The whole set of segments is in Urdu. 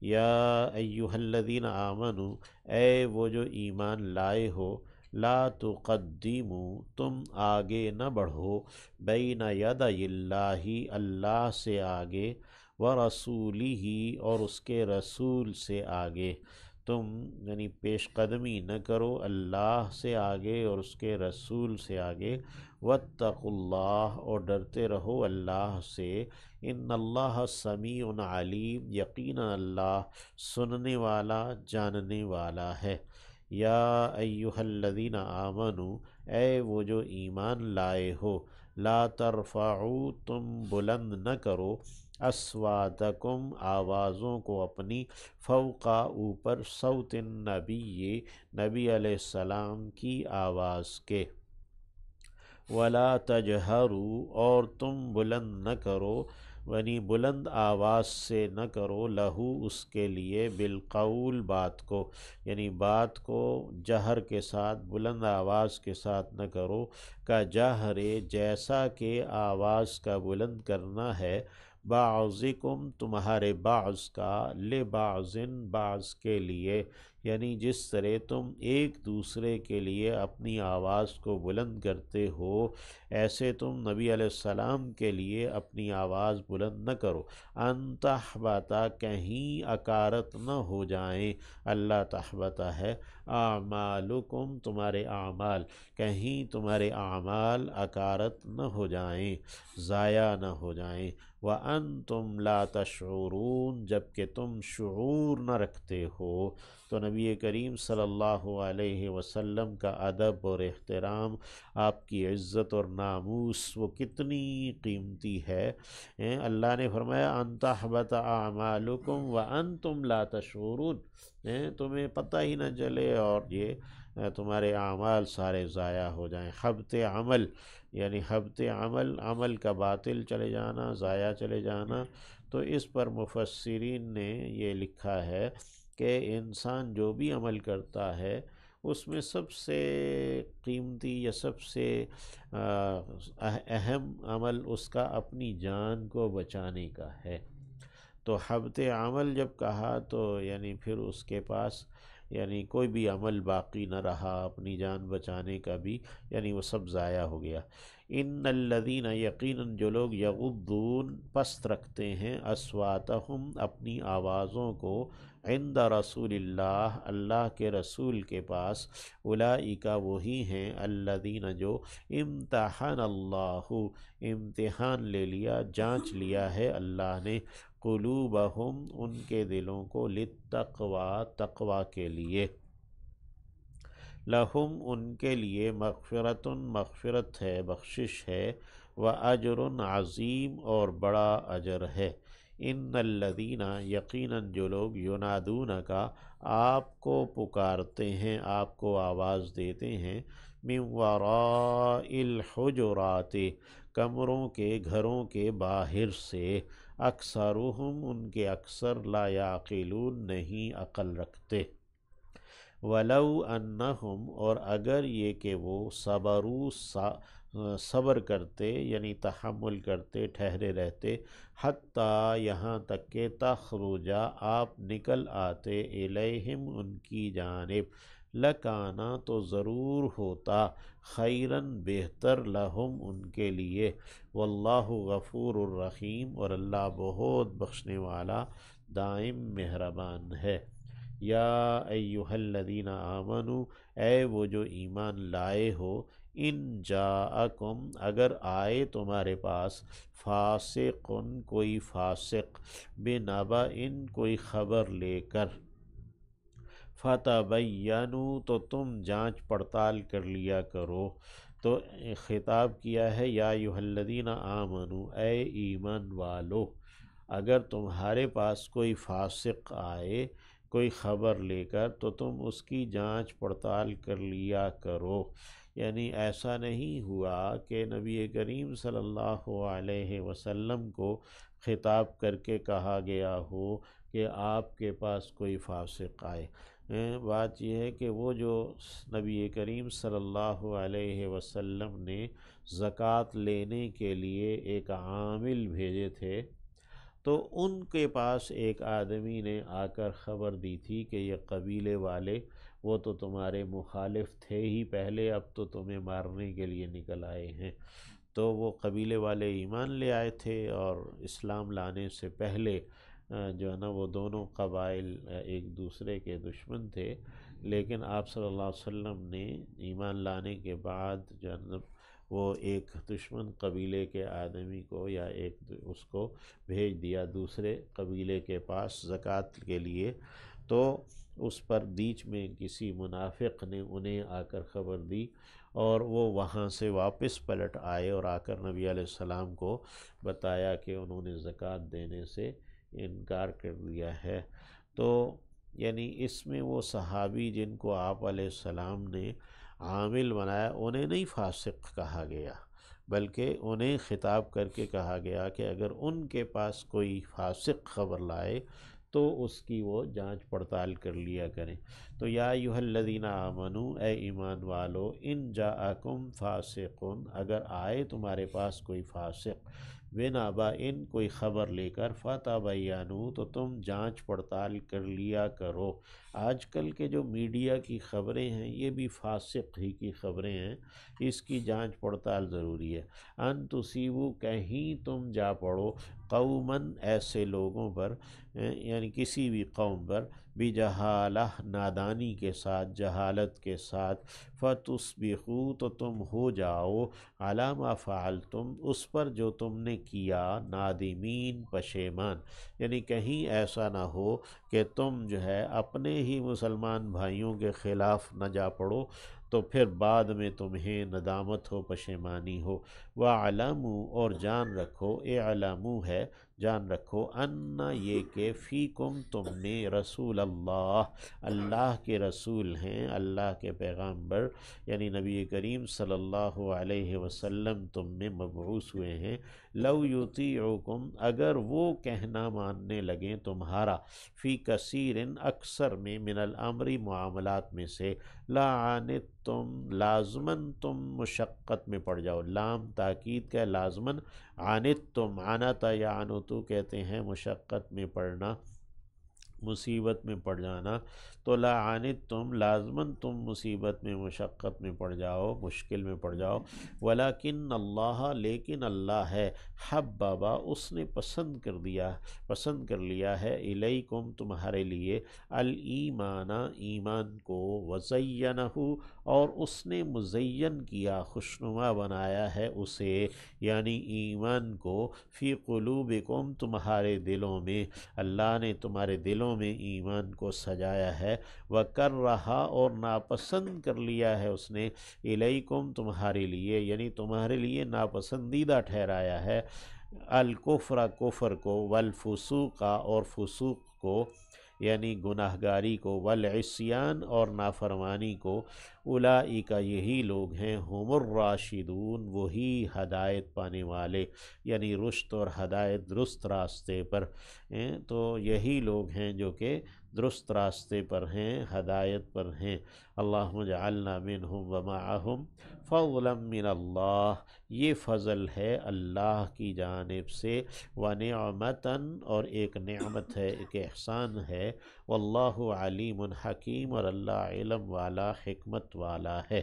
یا ایہا الذین آمنو، اے وہ جو ایمان لائے ہو، لا تقدموا، تم آگے نہ بڑھو، بین یدی اللہ، اللہ سے آگے، ورسولہ، اور اس کے رسول سے آگے، تم یعنی پیش قدمی نہ کرو اللہ سے آگے اور اس کے رسول سے آگے، واتقوا اللہ، اور ڈرتے رہو اللہ سے، ان اللہ سمیع علیم، یقینا اللہ سننے والا جاننے والا ہے۔ یا ایہا الذین آمنو، اے وہ جو ایمان لائے ہو، لا ترفعوا، تم بلند نہ کرو، اصواتکم، آوازوں کو اپنی، فوقا، اوپر، صوت النبی، نبی علیہ السلام کی آواز کے، ولا تجہروا، اور تم بلند نہ کرو، یعنی بلند آواز سے نہ کرو، لہو، اس کے لیے، بالقول، بات کو، یعنی بات کو جہر کے ساتھ، بلند آواز کے ساتھ نہ کرو، کا جہر، جیسا کہ آواز کا بلند کرنا ہے، بعضکم، تمہارے بعض کا، لبعض، بعض کے لیے، یعنی جس طرح تم ایک دوسرے کے لیے اپنی آواز کو بلند کرتے ہو، ایسے تم نبی علیہ السلام کے لیے اپنی آواز بلند نہ کرو، ان تحبط، کہیں اکارت نہ ہو جائیں، اللہ تحبط ہے، اعمالکم، تمہارے اعمال، کہیں تمہارے اعمال اکارت نہ ہو جائیں، ضائع نہ ہو جائیں، وَأَنْتُمْ لَا تَشْعُرُونَ، جبکہ تم شعور نہ رکھتے ہو۔ تو نبی کریم صلی اللہ علیہ وسلم کا ادب اور احترام، آپ کی عزت اور ناموس، وہ کتنی قیمتی ہے۔ اللہ نے فرمایا ان تحبط اعمالکم وانتم لا تشعرون، تمہیں پتہ ہی نہ چلے اور یہ تمہارے اعمال سارے ضائع ہو جائیں۔ حبط عمل، یعنی حبط عمل، عمل کا باطل چلے جانا، ضائع چلے جانا۔ تو اس پر مفسرین نے یہ لکھا ہے کہ انسان جو بھی عمل کرتا ہے، اس میں سب سے قیمتی یا سب سے اہم عمل اس کا اپنی جان کو بچانے کا ہے۔ تو حبط عمل جب کہا تو یعنی پھر اس کے پاس یعنی کوئی بھی عمل باقی نہ رہا اپنی جان بچانے کا بھی، یعنی وہ سب ضائع ہو گیا۔ ان الذین، یقیناً جو لوگ، یغضون، پست رکھتے ہیں، اصواتہم، اپنی آوازوں کو، عند رسول اللہ، اللہ کے رسول کے پاس، اولئک، وہی ہیں، الذین، جو، امتحن اللہ، امتحان لے لیا، جانچ لیا ہے اللہ نے، قلوبہم، ان کے دلوں کو، للتقوی، تقوی کے لیے، لہم، ان کے لیے، مغفرۃ، مغفرت ہے، بخشش ہے، واجر عظیم، اور بڑا اجر ہے۔ ان الذین، یقیناً جو لوگ، ینادونک، آپ کو پکارتے ہیں، آپ کو آواز دیتے ہیں، من وراء الحجرات، کمروں کے، گھروں کے باہر سے، اکثرہم، ان کے اکثر، لا یعقلون، نہیں عقل رکھتے، ولو انہم، اور اگر یہ کہ وہ، صبر کرتے، یعنی تحمل کرتے، ٹھہرے رہتے، حتیٰ، یہاں تک کہ، تخرجا، آپ نکل آتے، الیہم، ان کی جانب، لکانا، تو ضرور ہوتا، خیراً، بہتر، لہم، ان کے لیے، واللہ غفور الرحیم، اور اللہ بہت بخشنے والا، دائم مہربان ہے۔ یا ایہا الذین آمنو، اے وہ جو ایمان لائے ہو، ان جاءکم، اگر آئے تمہارے پاس، فاسق، کوئی فاسق، بنبأ، کوئی خبر لے کر، فتبینوا، تو تم جانچ پڑتال کر لیا کرو۔ تو خطاب کیا ہے، یا ایھا الذین آمنو، اے ایمان والو، اگر تمہارے پاس کوئی فاسق آئے، کوئی خبر لے کر، تو تم اس کی جانچ پڑتال کر لیا کرو۔ یعنی ایسا نہیں ہوا کہ نبی کریم صلی اللہ علیہ وسلم کو خطاب کر کے کہا گیا ہو کہ آپ کے پاس کوئی فاسق آئے۔ بات یہ ہے کہ وہ جو نبی کریم صلی اللہ علیہ وسلم نے زکوٰۃ لینے کے لیے ایک عامل بھیجے تھے، تو ان کے پاس ایک آدمی نے آ کر خبر دی تھی کہ یہ قبیلے والے وہ تو تمہارے مخالف تھے ہی پہلے، اب تو تمہیں مارنے کے لیے نکل آئے ہیں۔ تو وہ قبیلے والے ایمان لے آئے تھے، اور اسلام لانے سے پہلے جو ہے نا وہ دونوں قبائل ایک دوسرے کے دشمن تھے، لیکن آپ صلی اللہ علیہ وسلم نے ایمان لانے کے بعد جو ہے نا وہ ایک دشمن قبیلے کے آدمی کو یا اس کو بھیج دیا دوسرے قبیلے کے پاس زکوٰۃ کے لیے۔ تو اس پر بیچ میں کسی منافق نے انہیں آ کر خبر دی، اور وہ وہاں سے واپس پلٹ آئے اور آ کر نبی علیہ السلام کو بتایا کہ انہوں نے زکوٰۃ دینے سے انکار کر دیا ہے۔ تو یعنی اس میں وہ صحابی جن کو آپ علیہ السلام نے عامل بنایا، انہیں نہیں فاسق کہا گیا، بلکہ انہیں خطاب کر کے کہا گیا کہ اگر ان کے پاس کوئی فاسق خبر لائے تو اس کی وہ جانچ پڑتال کر لیا کریں۔ تو یا ایھا الذین آمنو، اے ایمان والو، ان جاءکم فاسق، اگر آئے تمہارے پاس کوئی فاسق، بنبأ، کوئی خبر لے کر، فتبینوا، تو تم جانچ پڑتال کر لیا کرو۔ آج کل کے جو میڈیا کی خبریں ہیں یہ بھی فاسق ہی کی خبریں ہیں، اس کی جانچ پڑتال ضروری ہے۔ ان تصیبوا، کہیں تم جا پڑو، قوماً، ایسے لوگوں پر، یعنی کسی بھی قوم پر، بجہالہ، نادانی کے ساتھ، جہالت کے ساتھ، فتصبحوا، تو تم ہو جاؤ، علی ما فعلتم، اس پر جو تم نے کیا، نادمین، پشیمان، یعنی کہیں ایسا نہ ہو کہ تم جو ہے اپنے ہی مسلمان بھائیوں کے خلاف نہ جا پڑو، تو پھر بعد میں تمہیں ندامت ہو، پشیمانی ہو۔ وَاعْلَمُوا، اور جان رکھو، اعلموا ہے جان رکھو، ان، یہ کہ، فیکم، تم نے، رسول اللہ، اللہ کے رسول ہیں، اللہ کے پیغامبر، یعنی نبی کریم صلی اللہ علیہ وسلم تم میں مبعوث ہوئے ہیں۔ لو یطیعکم، اگر وہ کہنا ماننے لگیں تمہارا، فی کثیر، اکثر میں، من الامر، معاملات میں سے، لعنتم، لازماً تم مشقت میں پڑ جاؤ، لام تاکید کا، لازماً، عنتم، عنت یا عنتو کہتے ہیں مشقت میں پڑنا، مصیبت میں پڑ جانا، تو لعنتم، لازماً تم مصیبت میں، مشقت میں پڑ جاؤ، مشکل میں پڑ جاؤ۔ ولیکن اللہ، لیکن اللہ ہے، حببا، اس نے پسند کر لیا ہے، الیکم، تمہارے لیے، الایمان، ایمان کو، وزینہ، اور اس نے مزین کیا، خوشنما بنایا ہے اسے، یعنی ایمان کو، فی قلوبکم، تمہارے دلوں میں، اللہ نے تمہارے دلوں میں ایمان کو سجایا ہے، وکرہ، اور ناپسند کر لیا ہے اس نے، الیکم، تمہارے لیے، یعنی تمہارے لیے ناپسندیدہ ٹھہرایا ہے، الکفر، کفر کو، والفسوق، اور فسوق کو، یعنی گناہ گاری کو، والعصیان، اور نافرمانی کو، اولئک، یہی لوگ ہیں، ہم الراشدون، وہی ہدایت پانے والے، یعنی رشد اور ہدایت، درست راستے پر ہیں، تو یہی لوگ ہیں جو کہ درست راستے پر ہیں، ہدایت پر ہیں۔ اللہم اجعلنا منہم ومعہم فضلا من اللہ، یہ فضل ہے اللہ کی جانب سے، ونعمتاً، اور ایک نعمت ہے، ایک احسان ہے، واللہ علیم حکیم، اور اللہ علم والا، حکمت والا ہے۔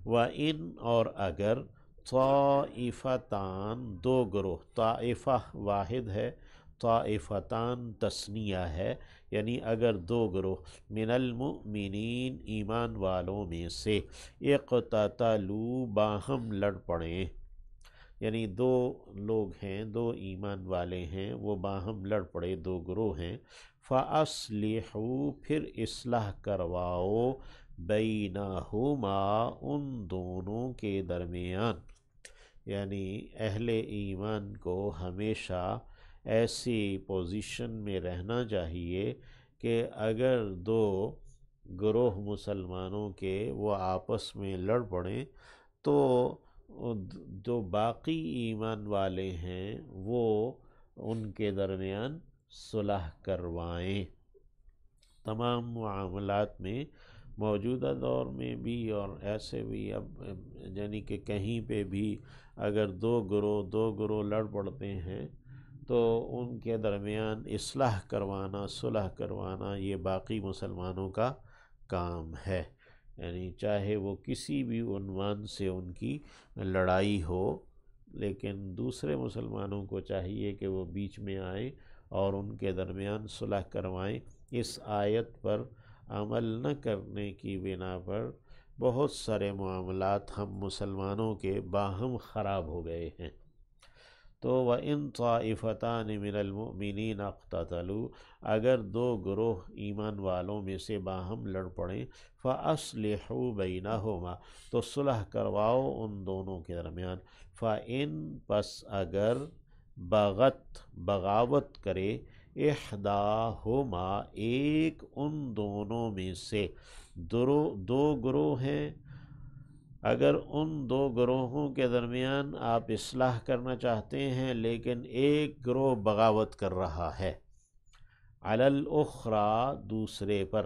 وَإِنْ، اور اگر، طائفتان، دو گروہ، طائفہ واحد ہے، طائفتان تثنیہ ہے، یعنی اگر دو گروہ، من المؤمنین، ایمان والوں میں سے، اقتتلوا، باہم لڑ پڑیں، یعنی دو لوگ ہیں، دو ایمان والے ہیں، وہ باہم لڑ پڑے، دو گروہ ہیں، فَأَصْلِحُوا، پھر اصلاح کرواؤ، بینہما، ان دونوں کے درمیان، یعنی اہل ایمان کو ہمیشہ ایسی پوزیشن میں رہنا چاہیے کہ اگر دو گروہ مسلمانوں کے وہ آپس میں لڑ پڑیں تو جو باقی ایمان والے ہیں وہ ان کے درمیان صلح کروائیں۔ تمام معاملات میں، موجودہ دور میں بھی اور ایسے بھی، اب یعنی کہ کہیں پہ بھی اگر دو گروہ لڑ پڑتے ہیں تو ان کے درمیان اصلاح کروانا، صلح کروانا یہ باقی مسلمانوں کا کام ہے، یعنی چاہے وہ کسی بھی عنوان سے ان کی لڑائی ہو، لیکن دوسرے مسلمانوں کو چاہیے کہ وہ بیچ میں آئیں اور ان کے درمیان صلح کروائیں۔ اس آیت پر عمل نہ کرنے کی بنا پر بہت سارے معاملات ہم مسلمانوں کے باہم خراب ہو گئے ہیں۔ تو وَإِن طَائِفَتَانِ مِنَ الْمُؤْمِنِينَ اقْتَتَلُوا، اگر دو گروہ ایمان والوں میں سے باہم لڑ پڑیں، فَأَصْلِحُوا بَيْنَهُمَا، تو صلح کرواؤ ان دونوں کے درمیان، فَإِن، پس اگر بغت، بغاوت کرے، احداہما، ایک ان دونوں میں سے، دو گروہ ہیں، اگر ان دو گروہوں کے درمیان آپ اصلاح کرنا چاہتے ہیں لیکن ایک گروہ بغاوت کر رہا ہے، علی الاخری، دوسرے پر،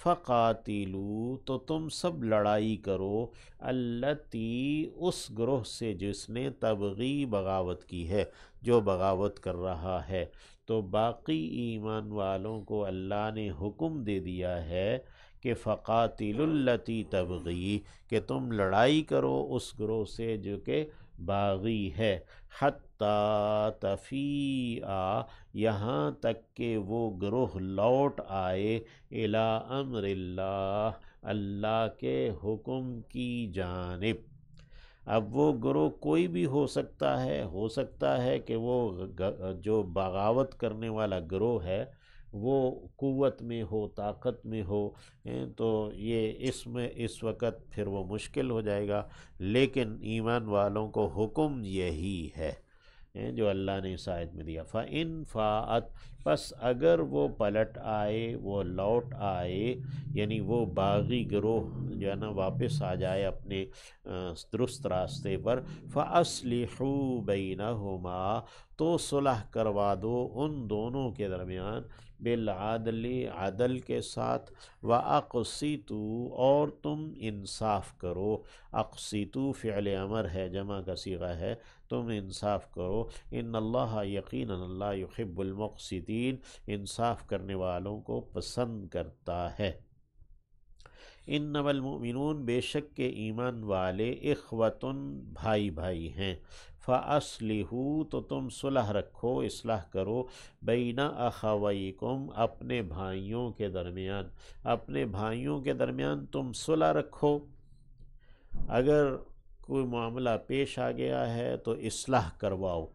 فقاتلوا، تو تم سب لڑائی کرو، التی، اس گروہ سے جس نے تبغی، بغاوت کی ہے، جو بغاوت کر رہا ہے۔ تو باقی ایمان والوں کو اللہ نے حکم دے دیا ہے کہ فقاتلوا التی تبغی، کہ تم لڑائی کرو اس گروہ سے جو کہ باغی ہے، حتی تفیء، یہاں تک کہ وہ گروہ لوٹ آئے، الی امر اللہ، اللہ کے حکم کی جانب۔ اب وہ گروہ کوئی بھی ہو سکتا ہے کہ وہ جو بغاوت کرنے والا گروہ ہے وہ قوت میں ہو، طاقت میں ہو، تو یہ اس وقت پھر وہ مشکل ہو جائے گا، لیکن ایمان والوں کو حکم یہی ہے جو اللہ نے اس آیت میں دیا۔ فَإِن فَاءَتْ، پس اگر وہ پلٹ آئے، وہ لوٹ آئے، یعنی وہ باغی گروہ جو ہے نا واپس آ جائے اپنے درست راستے پر، فَأَصْلِحُوا بَيْنَهُمَا، تو صلح کروا دو ان دونوں کے درمیان، بالعدل، عدل کے ساتھ، وَأَقْسِطُوا، اور تم انصاف کرو، اقسطوا فعل امر ہے، جمع کا صیغہ ہے، تم انصاف کرو، ان اللہ، یقیناً اللہ، یحب المقسطین، انصاف کرنے والوں کو پسند کرتا ہے۔ انما المؤمنون، بے شک کے ایمان والے، اخوتن، بھائی بھائی ہیں، فاصلحوا، تو تم صلح رکھو، اصلاح کرو، بین اخویکم، اپنے بھائیوں کے درمیان، اپنے بھائیوں کے درمیان تم صلح رکھو۔ اگر کوئی معاملہ پیش آ گیا ہے تو اصلاح کرواؤ،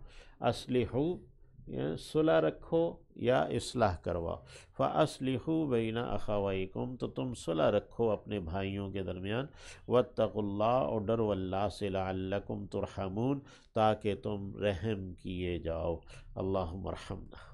اصلحوا، صلح رکھو یا اصلاح کرواؤ، فاصلحوا بین اخویکم، تو تم صلح رکھو اپنے بھائیوں کے درمیان، واتقوا اللہ، اور ڈرو اللہ سے، لعلکم ترحمون، تاکہ تم رحم کیے جاؤ۔ اللہم ارحمنا۔